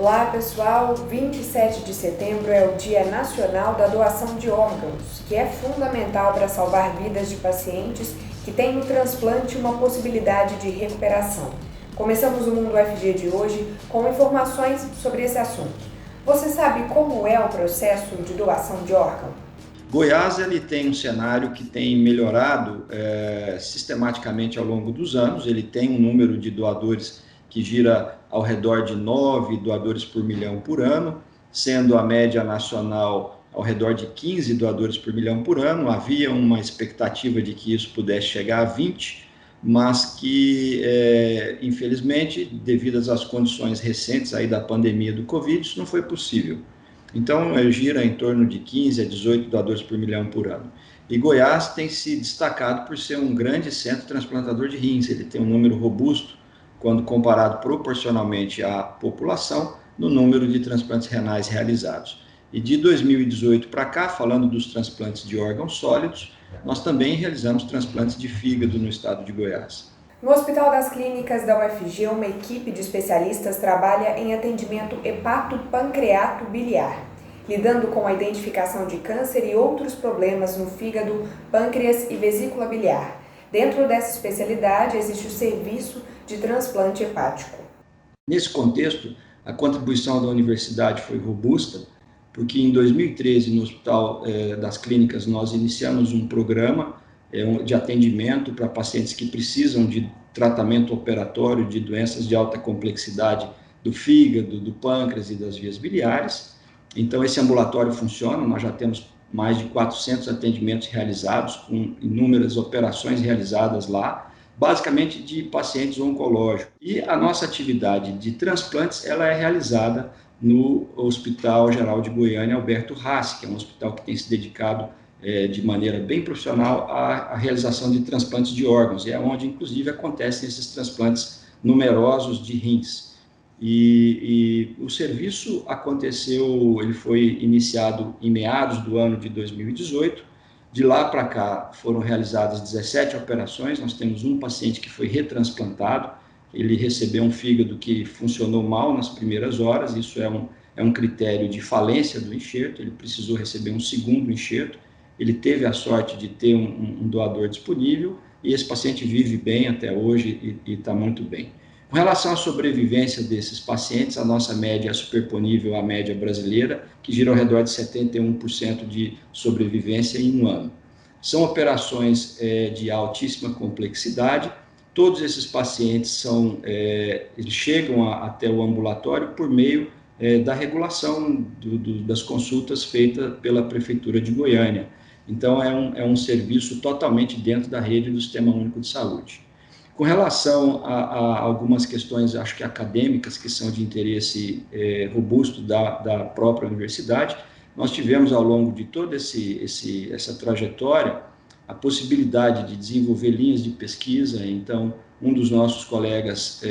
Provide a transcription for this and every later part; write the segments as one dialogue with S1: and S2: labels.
S1: Olá pessoal, 27 de setembro é o Dia Nacional da Doação de Órgãos, que é fundamental para salvar vidas de pacientes que têm no transplante uma possibilidade de recuperação. Começamos o Mundo UFG de hoje com informações sobre esse assunto. Você sabe como é o processo de doação de órgão?
S2: Goiás ele tem um cenário que tem melhorado sistematicamente ao longo dos anos. Ele tem um número de doadores que gira ao redor de 9 doadores por milhão por ano, sendo a média nacional ao redor de 15 doadores por milhão por ano. Havia uma expectativa de que isso pudesse chegar a 20, mas que, infelizmente, devido às condições recentes aí da pandemia do Covid, isso não foi possível. Então, gira em torno de 15 a 18 doadores por milhão por ano. E Goiás tem se destacado por ser um grande centro transplantador de rins. Ele tem um número robusto, quando comparado proporcionalmente à população, no número de transplantes renais realizados. E de 2018 para cá, falando dos transplantes de órgãos sólidos, nós também realizamos transplantes de fígado no estado de Goiás.
S1: No Hospital das Clínicas da UFG, uma equipe de especialistas trabalha em atendimento hepatopancreato biliar, lidando com a identificação de câncer e outros problemas no fígado, pâncreas e vesícula biliar. Dentro dessa especialidade existe o serviço de transplante hepático.
S2: Nesse contexto, a contribuição da universidade foi robusta, porque em 2013, no Hospital das Clínicas, nós iniciamos um programa de atendimento para pacientes que precisam de tratamento operatório de doenças de alta complexidade do fígado, do pâncreas e das vias biliares. Então, esse ambulatório funciona, nós já temos mais de 400 atendimentos realizados, com inúmeras operações realizadas lá, basicamente de pacientes oncológicos. E a nossa atividade de transplantes, ela é realizada no Hospital Geral de Goiânia, Alberto Rassi, que é um hospital que tem se dedicado de maneira bem profissional à realização de transplantes de órgãos, e é onde, inclusive, acontecem esses transplantes numerosos de rins. E o serviço aconteceu, ele foi iniciado em meados do ano de 2018, de lá para cá foram realizadas 17 operações, nós temos um paciente que foi retransplantado, ele recebeu um fígado que funcionou mal nas primeiras horas, isso é um critério de falência do enxerto, ele precisou receber um segundo enxerto, ele teve a sorte de ter um doador disponível e esse paciente vive bem até hoje e está muito bem. Com relação à sobrevivência desses pacientes, a nossa média é superponível à média brasileira, que gira ao redor de 71% de sobrevivência em um ano. São operações de altíssima complexidade. Todos esses pacientes eles chegam até o ambulatório por meio da regulação das consultas feitas pela Prefeitura de Goiânia. Então, é um serviço totalmente dentro da rede do Sistema Único de Saúde. Com relação a algumas questões, acho que acadêmicas, que são de interesse robusto da própria universidade, nós tivemos ao longo de toda essa trajetória a possibilidade de desenvolver linhas de pesquisa. Então, um dos nossos colegas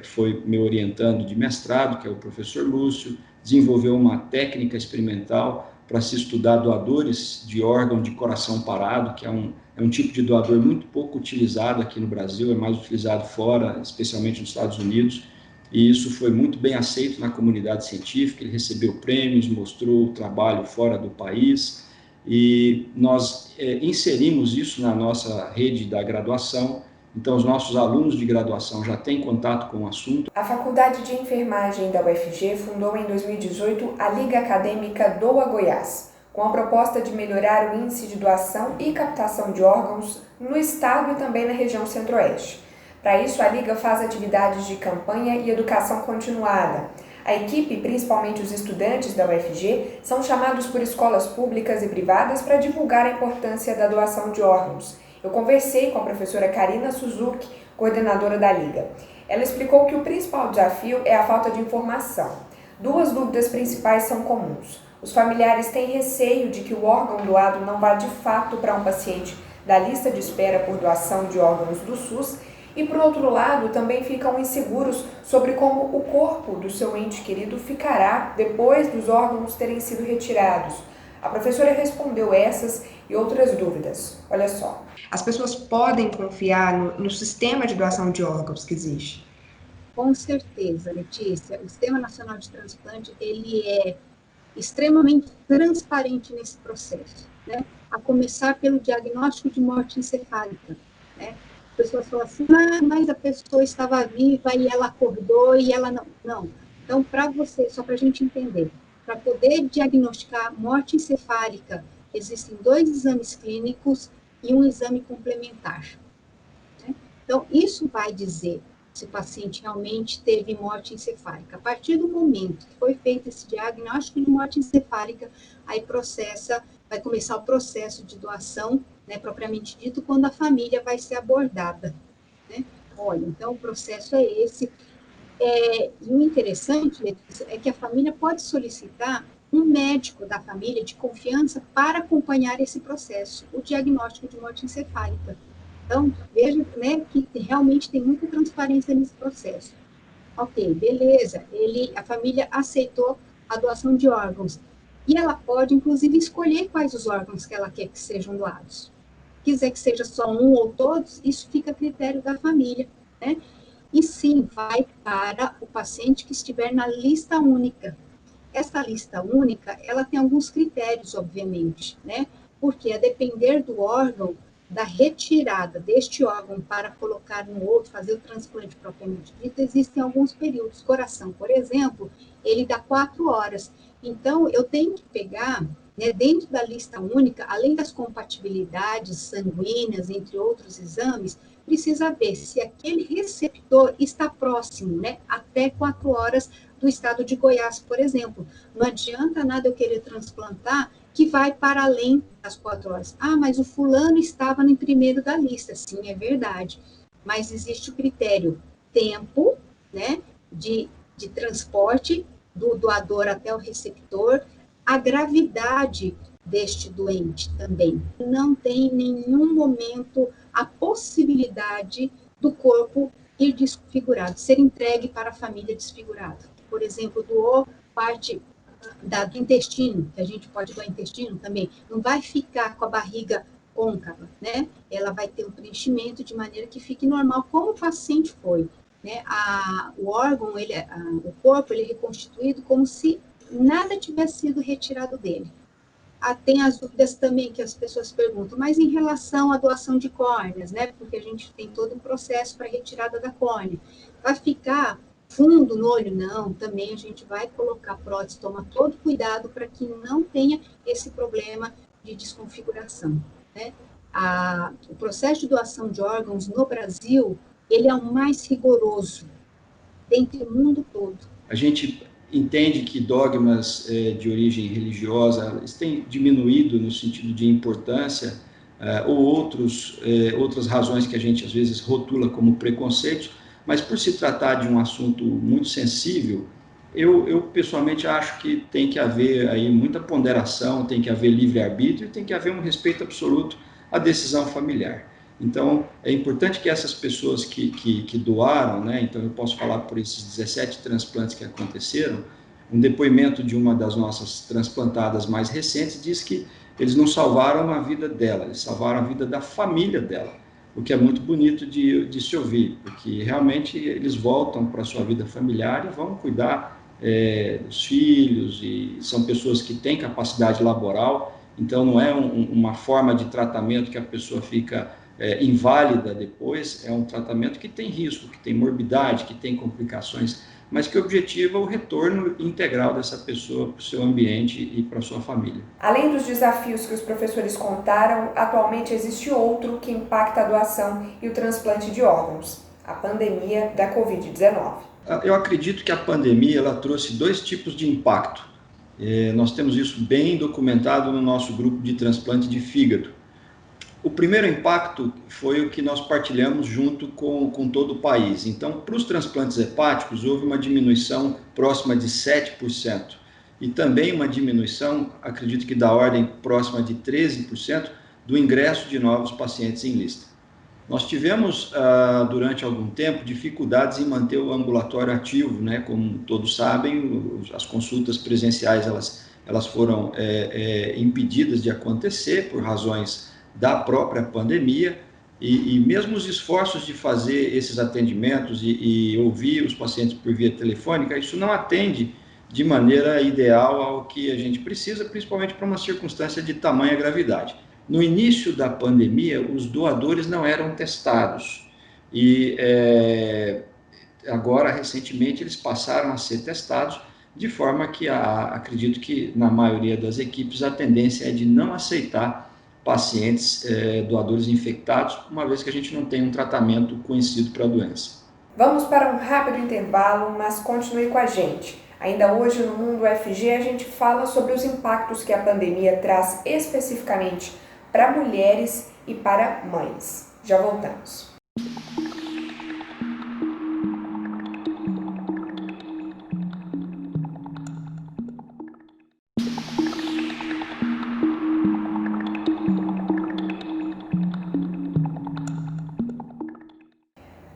S2: foi me orientando de mestrado, que é o professor Lúcio, desenvolveu uma técnica experimental para se estudar doadores de órgão de coração parado, que é um tipo de doador muito pouco utilizado aqui no Brasil, é mais utilizado fora, especialmente nos Estados Unidos, e isso foi muito bem aceito na comunidade científica, ele recebeu prêmios, mostrou o trabalho fora do país, e nós inserimos isso na nossa rede da graduação. Então, os nossos alunos de graduação já têm contato com o assunto.
S1: A Faculdade de Enfermagem da UFG fundou em 2018 a Liga Acadêmica Doa Goiás, com a proposta de melhorar o índice de doação e captação de órgãos no estado e também na região centro-oeste. Para isso, a Liga faz atividades de campanha e educação continuada. A equipe, principalmente os estudantes da UFG, são chamados por escolas públicas e privadas para divulgar a importância da doação de órgãos. Eu conversei com a professora Karina Suzuki, coordenadora da Liga. Ela explicou que o principal desafio é a falta de informação. Duas dúvidas principais são comuns. Os familiares têm receio de que o órgão doado não vá de fato para um paciente da lista de espera por doação de órgãos do SUS e, por outro lado, também ficam inseguros sobre como o corpo do seu ente querido ficará depois dos órgãos terem sido retirados. A professora respondeu essas e outras dúvidas. Olha só.
S3: As pessoas podem confiar no sistema de doação de órgãos que existe? Com certeza, Letícia. O Sistema Nacional de Transplante, ele é extremamente transparente nesse processo, né? A começar pelo diagnóstico de morte encefálica, né? As pessoas falam assim, mas a pessoa estava viva e ela acordou e ela não. Não. Então, para você, só para a gente entender, para poder diagnosticar morte encefálica, existem 2 exames clínicos e um exame complementar, né? Então, isso vai dizer se o paciente realmente teve morte encefálica. A partir do momento que foi feito esse diagnóstico de morte encefálica, aí vai começar o processo de doação, né, propriamente dito, quando a família vai ser abordada, né? Olha, então o processo é esse. E o interessante, Letícia, é que a família pode solicitar um médico da família de confiança para acompanhar esse processo, o diagnóstico de morte encefálica. Então, veja, né, que realmente tem muita transparência nesse processo. Ok, beleza, a família aceitou a doação de órgãos. E ela pode, inclusive, escolher quais os órgãos que ela quer que sejam doados. Quiser que seja só um ou todos, isso fica a critério da família, né? E sim, vai para o paciente que estiver na lista única. Essa lista única, ela tem alguns critérios, obviamente, né? Porque a depender do órgão, da retirada deste órgão para colocar no outro, fazer o transplante propriamente dito, existem alguns períodos. Coração, por exemplo, ele dá 4 horas. Então, eu tenho que pegar, né, dentro da lista única, além das compatibilidades sanguíneas, entre outros exames, precisa ver se aquele receptor está próximo, né, até 4 horas do estado de Goiás, por exemplo. Não adianta nada eu querer transplantar que vai para além das 4 horas. Ah, mas o fulano estava no primeiro da lista. Sim, é verdade. Mas existe o critério tempo, né, de transporte do doador até o receptor, a gravidade deste doente também. Não tem em nenhum momento a possibilidade do corpo ir desfigurado, ser entregue para a família desfigurado. Por exemplo, doou parte do intestino, que a gente pode doar intestino também, não vai ficar com a barriga côncava, né? Ela vai ter um preenchimento de maneira que fique normal, como o paciente foi, né? O órgão, o corpo, ele é reconstituído como se nada tivesse sido retirado dele. Tem as dúvidas também que as pessoas perguntam, mas em relação à doação de córneas, né? Porque a gente tem todo um processo para retirada da córnea. Vai ficar fundo no olho? Não, também a gente vai colocar prótese, toma todo cuidado para que não tenha esse problema de desconfiguração, né? O processo de doação de órgãos no Brasil, ele é o mais rigoroso dentre o mundo todo.
S2: A gente entende que dogmas de origem religiosa eles têm diminuído no sentido de importância, ou outras razões que a gente às vezes rotula como preconceito, mas por se tratar de um assunto muito sensível, eu pessoalmente acho que tem que haver aí muita ponderação, tem que haver livre-arbítrio e tem que haver um respeito absoluto à decisão familiar. Então, é importante que essas pessoas que doaram, né, então eu posso falar por esses 17 transplantes que aconteceram, um depoimento de uma das nossas transplantadas mais recentes diz que eles não salvaram a vida dela, eles salvaram a vida da família dela, o que é muito bonito de se ouvir, porque realmente eles voltam para a sua vida familiar e vão cuidar dos filhos, e são pessoas que têm capacidade laboral, então não é uma forma de tratamento que a pessoa fica inválida depois, é um tratamento que tem risco, que tem morbidade, que tem complicações, mas que objetiva o retorno integral dessa pessoa para o seu ambiente e para a sua família.
S1: Além dos desafios que os professores contaram, atualmente existe outro que impacta a doação e o transplante de órgãos: a pandemia da Covid-19.
S2: Eu acredito que a pandemia ela trouxe 2 tipos de impacto. Nós temos isso bem documentado no nosso grupo de transplante de fígado. O primeiro impacto foi o que nós partilhamos junto com todo o país. Então, para os transplantes hepáticos, houve uma diminuição próxima de 7%. E também uma diminuição, acredito que da ordem próxima de 13%, do ingresso de novos pacientes em lista. Nós tivemos, durante algum tempo, dificuldades em manter o ambulatório ativo, né? Como todos sabem, as consultas presenciais elas foram impedidas de acontecer por razões da própria pandemia, E mesmo os esforços de fazer esses atendimentos e ouvir os pacientes por via telefônica, isso não atende de maneira ideal ao que a gente precisa, principalmente para uma circunstância de tamanha gravidade. No início da pandemia, os doadores não eram testados e agora, recentemente, eles passaram a ser testados, de forma que acredito que na maioria das equipes a tendência é de não aceitar pacientes doadores infectados, uma vez que a gente não tem um tratamento conhecido para a doença.
S1: Vamos para um rápido intervalo, mas continue com a gente. Ainda hoje no Mundo UFG a gente fala sobre os impactos que a pandemia traz especificamente para mulheres e para mães. Já voltamos.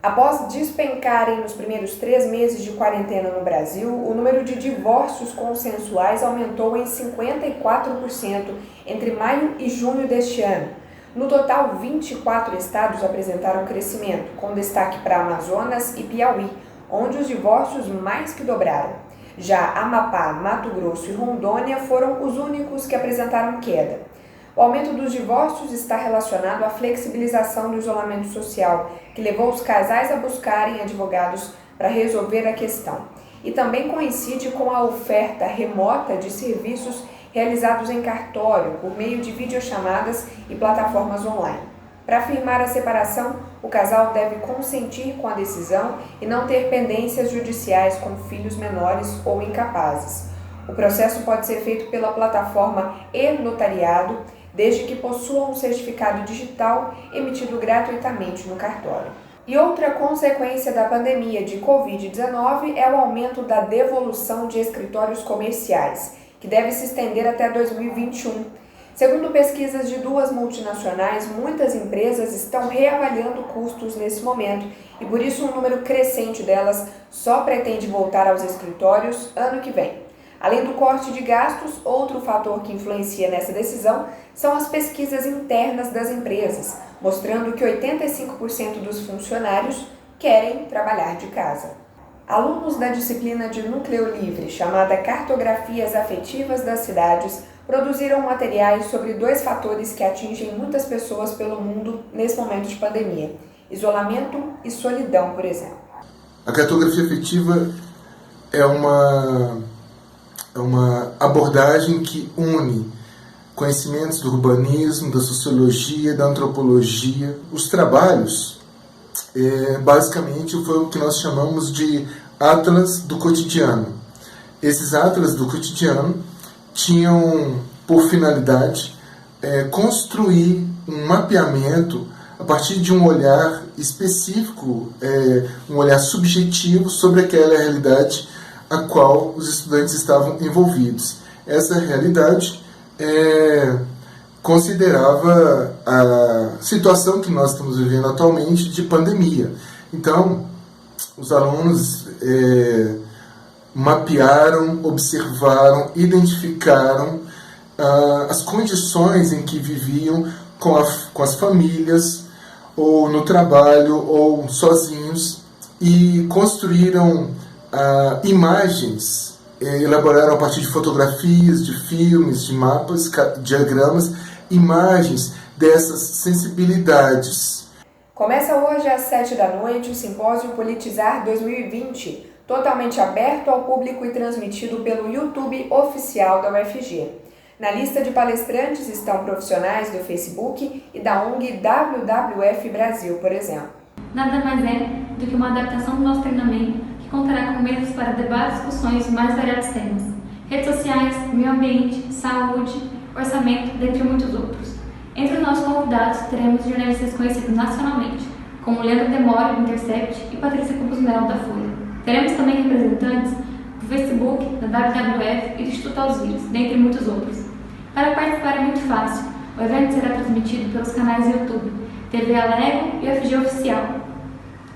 S1: Após despencarem nos primeiros 3 meses de quarentena no Brasil, o número de divórcios consensuais aumentou em 54% entre maio e junho deste ano. No total, 24 estados apresentaram crescimento, com destaque para Amazonas e Piauí, onde os divórcios mais que dobraram. Já Amapá, Mato Grosso e Rondônia foram os únicos que apresentaram queda. O aumento dos divórcios está relacionado à flexibilização do isolamento social, que levou os casais a buscarem advogados para resolver a questão. E também coincide com a oferta remota de serviços realizados em cartório, por meio de videochamadas e plataformas online. Para firmar a separação, o casal deve consentir com a decisão e não ter pendências judiciais com filhos menores ou incapazes. O processo pode ser feito pela plataforma e-notariado, desde que possua um certificado digital emitido gratuitamente no cartório. E outra consequência da pandemia de Covid-19 é o aumento da devolução de escritórios comerciais, que deve se estender até 2021. Segundo pesquisas de 2 multinacionais, muitas empresas estão reavaliando custos nesse momento e por isso um número crescente delas só pretende voltar aos escritórios ano que vem. Além do corte de gastos, outro fator que influencia nessa decisão são as pesquisas internas das empresas, mostrando que 85% dos funcionários querem trabalhar de casa. Alunos da disciplina de Núcleo Livre, chamada Cartografias Afetivas das Cidades, produziram materiais sobre 2 fatores que atingem muitas pessoas pelo mundo nesse momento de pandemia: isolamento e solidão, por exemplo.
S4: A cartografia afetiva é uma abordagem que une conhecimentos do urbanismo, da sociologia, da antropologia. Os trabalhos, basicamente, foi o que nós chamamos de Atlas do Cotidiano. Esses Atlas do Cotidiano tinham por finalidade construir um mapeamento a partir de um olhar específico, um olhar subjetivo sobre aquela realidade a qual os estudantes estavam envolvidos. Essa realidade considerava a situação que nós estamos vivendo atualmente de pandemia. Então, os alunos mapearam, observaram, identificaram as condições em que viviam com as famílias, ou no trabalho, ou sozinhos, e construíram imagens, elaboraram a partir de fotografias, de filmes, de mapas, diagramas, imagens dessas sensibilidades.
S1: Começa hoje às 19h o Simpósio Politizar 2020, totalmente aberto ao público e transmitido pelo YouTube oficial da UFG. Na lista de palestrantes estão profissionais do Facebook e da ONG WWF Brasil, por exemplo.
S5: Nada mais é do que uma adaptação do nosso treinamento que contará com mesas para debates e discussões de mais variados temas: redes sociais, meio ambiente, saúde, orçamento, dentre muitos outros. Entre os nossos convidados teremos jornalistas conhecidos nacionalmente, como Leandro Demore, do Intercept, e Patrícia Campos Melo, da Folha. Teremos também representantes do Facebook, da WWF e do Instituto Alzires, dentre muitos outros. Para participar é muito fácil. O evento será transmitido pelos canais YouTube, TV Alego e UFG Oficial.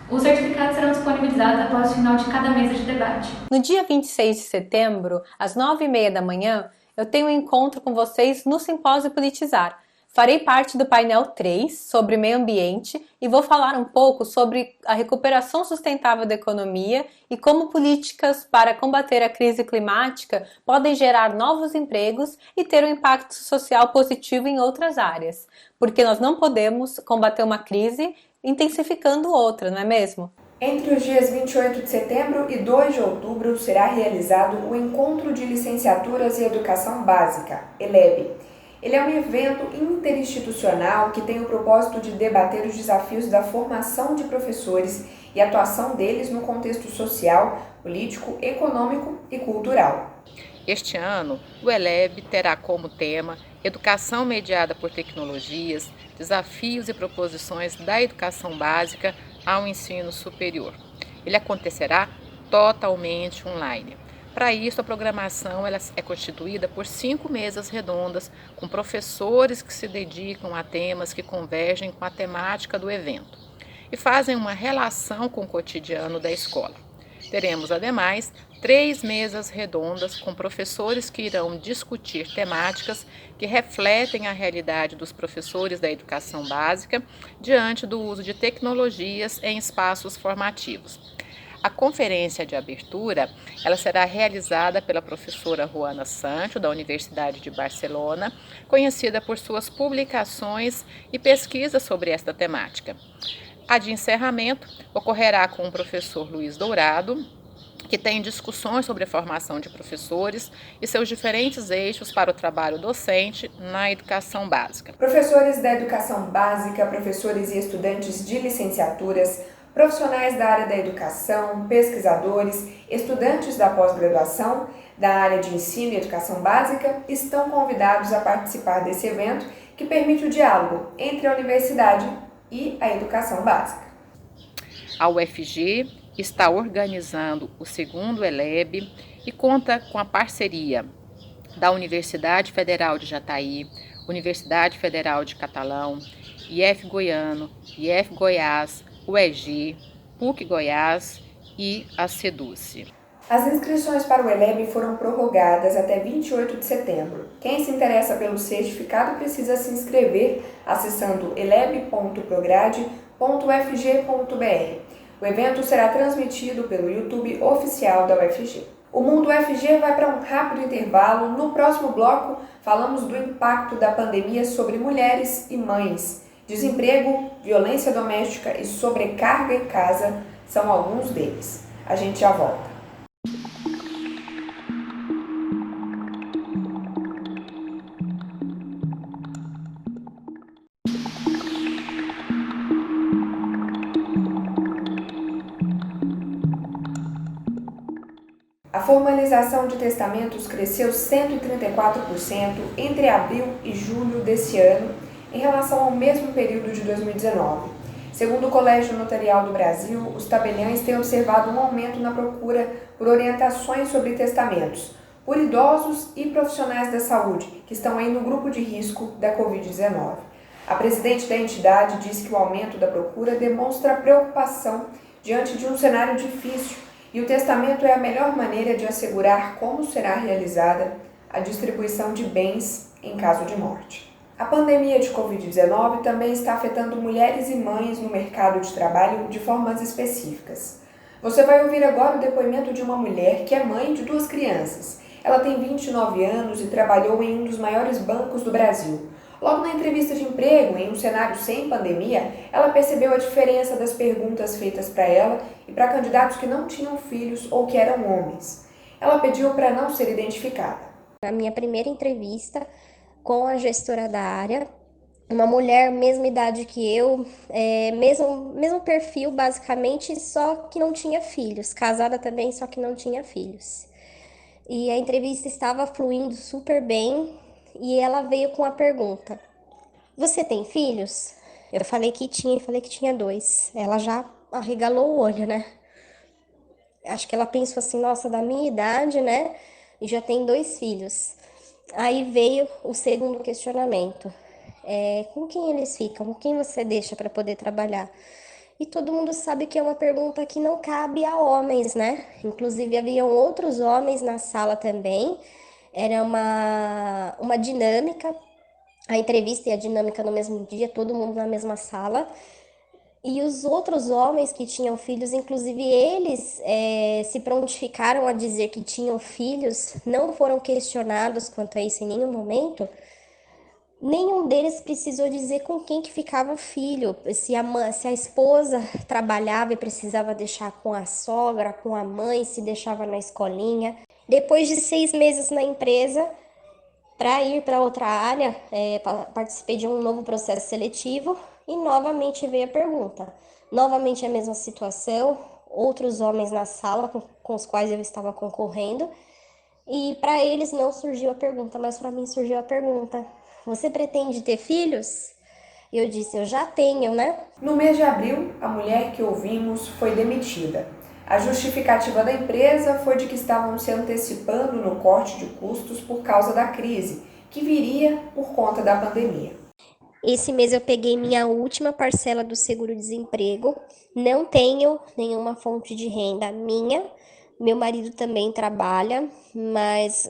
S5: Os certificados serão disponibilizados após o final de cada mesa de debate.
S6: No dia 26 de setembro, às 9h30 da manhã, eu tenho um encontro com vocês no Simpósio Politizar. Farei parte do painel 3 sobre meio ambiente e vou falar um pouco sobre a recuperação sustentável da economia e como políticas para combater a crise climática podem gerar novos empregos e ter um impacto social positivo em outras áreas. Porque nós não podemos combater uma crise intensificando outra, não é mesmo?
S1: Entre os dias 28 de setembro e 2 de outubro será realizado o Encontro de Licenciaturas em Educação Básica, ELEB. Ele é um evento interinstitucional que tem o propósito de debater os desafios da formação de professores e a atuação deles no contexto social, político, econômico e cultural.
S7: Este ano, o ELEB terá como tema Educação mediada por tecnologias, desafios e proposições da educação básica ao ensino superior. Ele acontecerá totalmente online. Para isso, a programação é constituída por 5 mesas redondas com professores que se dedicam a temas que convergem com a temática do evento e fazem uma relação com o cotidiano da escola. Teremos, ademais, 3 mesas redondas com professores que irão discutir temáticas que refletem a realidade dos professores da educação básica diante do uso de tecnologias em espaços formativos. A conferência de abertura ela será realizada pela professora Juana Sancho, da Universidade de Barcelona, conhecida por suas publicações e pesquisas sobre esta temática. A de encerramento ocorrerá com o professor Luiz Dourado, que tem discussões sobre a formação de professores e seus diferentes eixos para o trabalho docente na educação básica.
S1: Professores da educação básica, professores e estudantes de licenciaturas, profissionais da área da educação, pesquisadores, estudantes da pós-graduação, da área de ensino e educação básica estão convidados a participar desse evento que permite o diálogo entre a universidade e a educação básica.
S7: A UFG está organizando o segundo ELEB e conta com a parceria da Universidade Federal de Jataí, Universidade Federal de Catalão, IF Goiano, IF Goiás, UEG, PUC Goiás e a SEDUCE.
S1: As inscrições para o ELEB foram prorrogadas até 28 de setembro. Quem se interessa pelo certificado precisa se inscrever acessando eleb.prograde.ufg.br. O evento será transmitido pelo YouTube oficial da UFG. O Mundo UFG vai para um rápido intervalo. No próximo bloco, falamos do impacto da pandemia sobre mulheres e mães. Desemprego, violência doméstica e sobrecarga em casa são alguns deles. A gente já volta. A formalização de testamentos cresceu 134% entre abril e julho desse ano, em relação ao mesmo período de 2019. Segundo o Colégio Notarial do Brasil, os tabeliães têm observado um aumento na procura por orientações sobre testamentos, por idosos e profissionais da saúde, que estão aí no grupo de risco da Covid-19. A presidente da entidade disse que o aumento da procura demonstra preocupação diante de um cenário difícil e o testamento é a melhor maneira de assegurar como será realizada a distribuição de bens em caso de morte. A pandemia de Covid-19 também está afetando mulheres e mães no mercado de trabalho de formas específicas. Você vai ouvir agora o depoimento de uma mulher que é mãe de 2 crianças. Ela tem 29 anos e trabalhou em um dos maiores bancos do Brasil. Logo na entrevista de emprego, em um cenário sem pandemia, ela percebeu a diferença das perguntas feitas para ela e para candidatos que não tinham filhos ou que eram homens. Ela pediu para não ser identificada.
S8: Na minha primeira entrevista com a gestora da área, uma mulher, mesma idade que eu, mesmo perfil basicamente, só que não tinha filhos, casada também, só que não tinha filhos. E a entrevista estava fluindo super bem e ela veio com a pergunta: você tem filhos? Eu falei que tinha 2. Ela já arregalou o olho, né? Acho que ela pensou assim, nossa, da minha idade, né? E já tem 2 filhos. Aí veio o segundo questionamento. Com quem eles ficam? Com quem você deixa para poder trabalhar? E todo mundo sabe que é uma pergunta que não cabe a homens, né? Inclusive, haviam outros homens na sala também. Era uma dinâmica a entrevista e a dinâmica no mesmo dia, todo mundo na mesma sala. E os outros homens que tinham filhos, inclusive eles se prontificaram a dizer que tinham filhos, não foram questionados quanto a isso em nenhum momento. Nenhum deles precisou dizer com quem que ficava o filho, se a esposa trabalhava e precisava deixar com a sogra, com a mãe, se deixava na escolinha. Depois de 6 meses na empresa, para ir para outra área, participei de um novo processo seletivo e novamente veio a pergunta. Novamente a mesma situação, outros homens na sala com os quais eu estava concorrendo, e para eles não surgiu a pergunta, mas para mim surgiu a pergunta: você pretende ter filhos? E eu disse: eu já tenho, né?
S1: No mês de abril, a mulher que ouvimos foi demitida. A justificativa da empresa foi de que estavam se antecipando no corte de custos por causa da crise, que viria por conta da pandemia.
S8: Esse mês eu peguei minha última parcela do seguro-desemprego. Não tenho nenhuma fonte de renda minha. Meu marido também trabalha, mas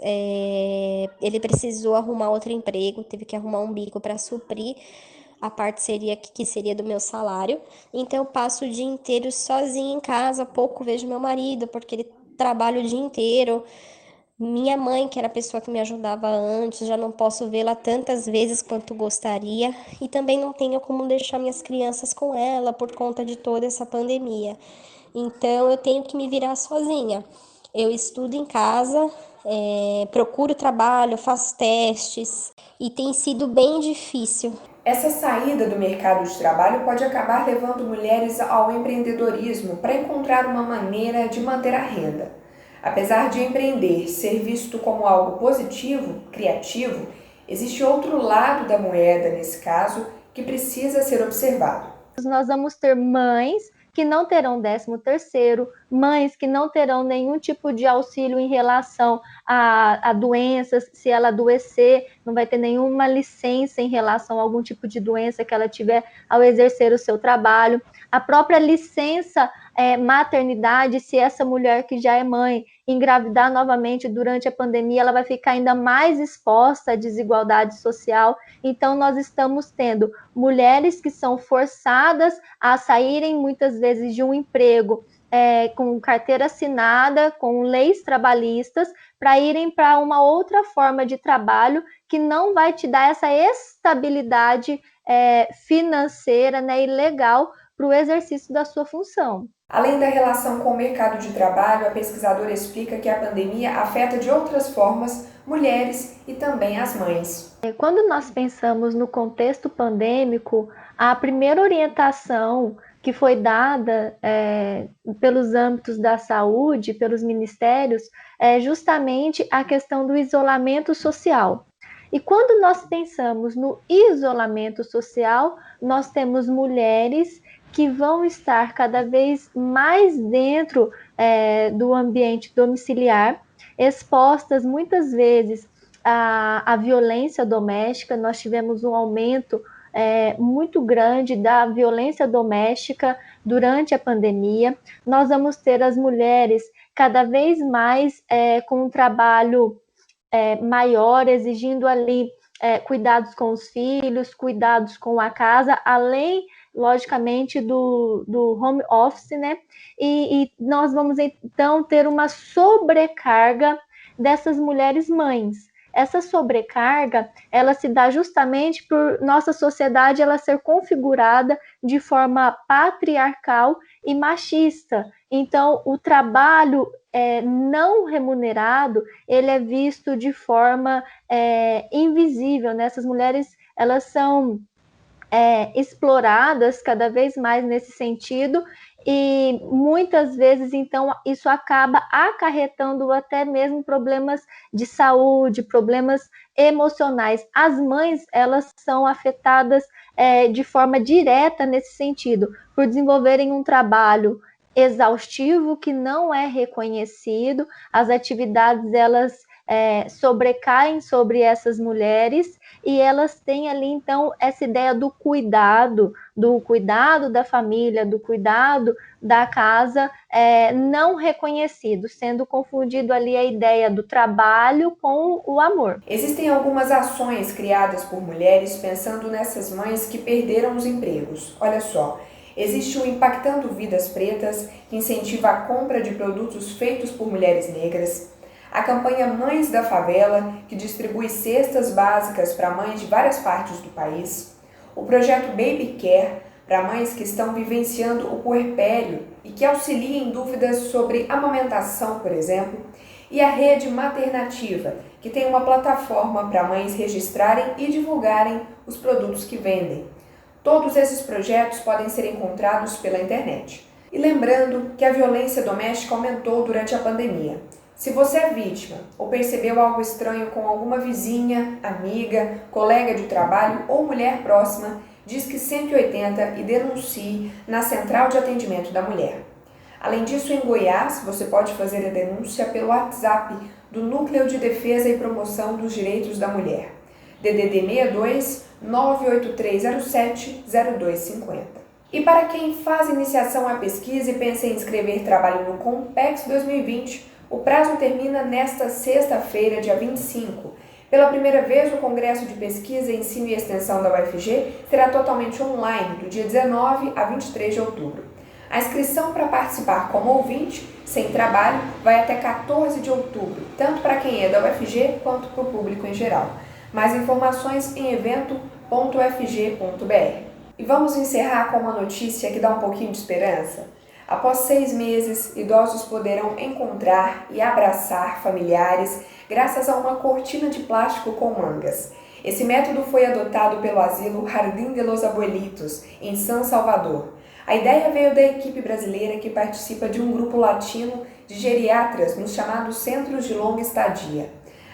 S8: ele precisou arrumar outro emprego, teve que arrumar um bico para suprir a parte que seria do meu salário. Então eu passo o dia inteiro sozinha em casa, pouco vejo meu marido, porque ele trabalha o dia inteiro. Minha mãe, que era a pessoa que me ajudava antes, já não posso vê-la tantas vezes quanto gostaria, e também não tenho como deixar minhas crianças com ela por conta de toda essa pandemia. Então eu tenho que me virar sozinha. Eu estudo em casa, procuro trabalho, faço testes, e tem sido bem difícil.
S1: Essa saída do mercado de trabalho pode acabar levando mulheres ao empreendedorismo para encontrar uma maneira de manter a renda. Apesar de empreender ser visto como algo positivo, criativo, existe outro lado da moeda nesse caso que precisa ser observado.
S9: Nós vamos ter mães que não terão 13º, mães que não terão nenhum tipo de auxílio em relação a doenças, se ela adoecer, não vai ter nenhuma licença em relação a algum tipo de doença que ela tiver ao exercer o seu trabalho. A própria licença maternidade, se essa mulher que já é mãe engravidar novamente durante a pandemia, ela vai ficar ainda mais exposta à desigualdade social. Então, nós estamos tendo mulheres que são forçadas a saírem muitas vezes de um emprego com carteira assinada, com leis trabalhistas, para irem para uma outra forma de trabalho que não vai te dar essa estabilidade financeira, né, e legal para o exercício da sua função.
S1: Além da relação com o mercado de trabalho, a pesquisadora explica que a pandemia afeta de outras formas mulheres e também as mães.
S9: Quando nós pensamos no contexto pandêmico, a primeira orientação que foi dada pelos âmbitos da saúde, pelos ministérios, é justamente a questão do isolamento social. E quando nós pensamos no isolamento social, nós temos mulheres que vão estar cada vez mais dentro do ambiente domiciliar, expostas muitas vezes à violência doméstica. Nós tivemos um aumento muito grande da violência doméstica durante a pandemia. Nós vamos ter as mulheres cada vez mais com um trabalho maior, exigindo ali cuidados com os filhos, cuidados com a casa, além, logicamente, do home office, né? E nós vamos, então, ter uma sobrecarga dessas mulheres mães. Essa sobrecarga, ela se dá justamente por nossa sociedade ela ser configurada de forma patriarcal e machista. Então, o trabalho não remunerado, ele é visto de forma invisível, né? Essas mulheres, elas são exploradas cada vez mais nesse sentido, e muitas vezes, então, isso acaba acarretando até mesmo problemas de saúde, problemas emocionais. As mães, elas são afetadas de forma direta nesse sentido, por desenvolverem um trabalho exaustivo que não é reconhecido, as atividades, elas sobrecaem sobre essas mulheres, e elas têm ali, então, essa ideia do cuidado da família, do cuidado da casa, não reconhecido, sendo confundido ali a ideia do trabalho com o amor.
S1: Existem algumas ações criadas por mulheres pensando nessas mães que perderam os empregos. Olha só, existe o Impactando Vidas Pretas, que incentiva a compra de produtos feitos por mulheres negras. A campanha Mães da Favela, que distribui cestas básicas para mães de várias partes do país. O projeto Baby Care, para mães que estão vivenciando o puerpério e que auxilia em dúvidas sobre amamentação, por exemplo. E a Rede Maternativa, que tem uma plataforma para mães registrarem e divulgarem os produtos que vendem. Todos esses projetos podem ser encontrados pela internet. E lembrando que a violência doméstica aumentou durante a pandemia. Se você é vítima ou percebeu algo estranho com alguma vizinha, amiga, colega de trabalho ou mulher próxima, Disque 180 e denuncie na Central de Atendimento da Mulher. Além disso, em Goiás, você pode fazer a denúncia pelo WhatsApp do Núcleo de Defesa e Promoção dos Direitos da Mulher, DDD 62 98307 0250. E para quem faz iniciação à pesquisa e pensa em inscrever trabalho no Compex 2020, o prazo termina nesta sexta-feira, dia 25. Pela primeira vez, o Congresso de Pesquisa, Ensino e Extensão da UFG será totalmente online, do dia 19 a 23 de outubro. A inscrição para participar como ouvinte, sem trabalho, vai até 14 de outubro, tanto para quem é da UFG quanto para o público em geral. Mais informações em evento.ufg.br. E vamos encerrar com uma notícia que dá um pouquinho de esperança. Após 6 meses, idosos poderão encontrar e abraçar familiares graças a uma cortina de plástico com mangas. Esse método foi adotado pelo asilo Jardim de los Abuelitos, em San Salvador. A ideia veio da equipe brasileira que participa de um grupo latino de geriatras nos chamados Centros de Longa Estadia.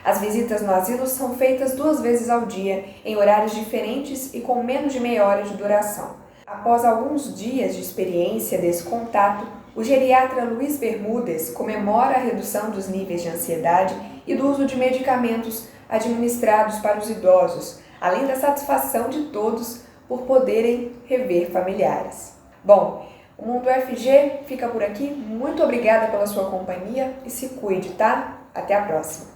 S1: As visitas no asilo são feitas 2 vezes ao dia, em horários diferentes e com menos de meia hora de duração. Após alguns dias de experiência desse contato, o geriatra Luiz Bermúdez comemora a redução dos níveis de ansiedade e do uso de medicamentos administrados para os idosos, além da satisfação de todos por poderem rever familiares. Bom, o Mundo UFG fica por aqui. Muito obrigada pela sua companhia e se cuide, tá? Até a próxima!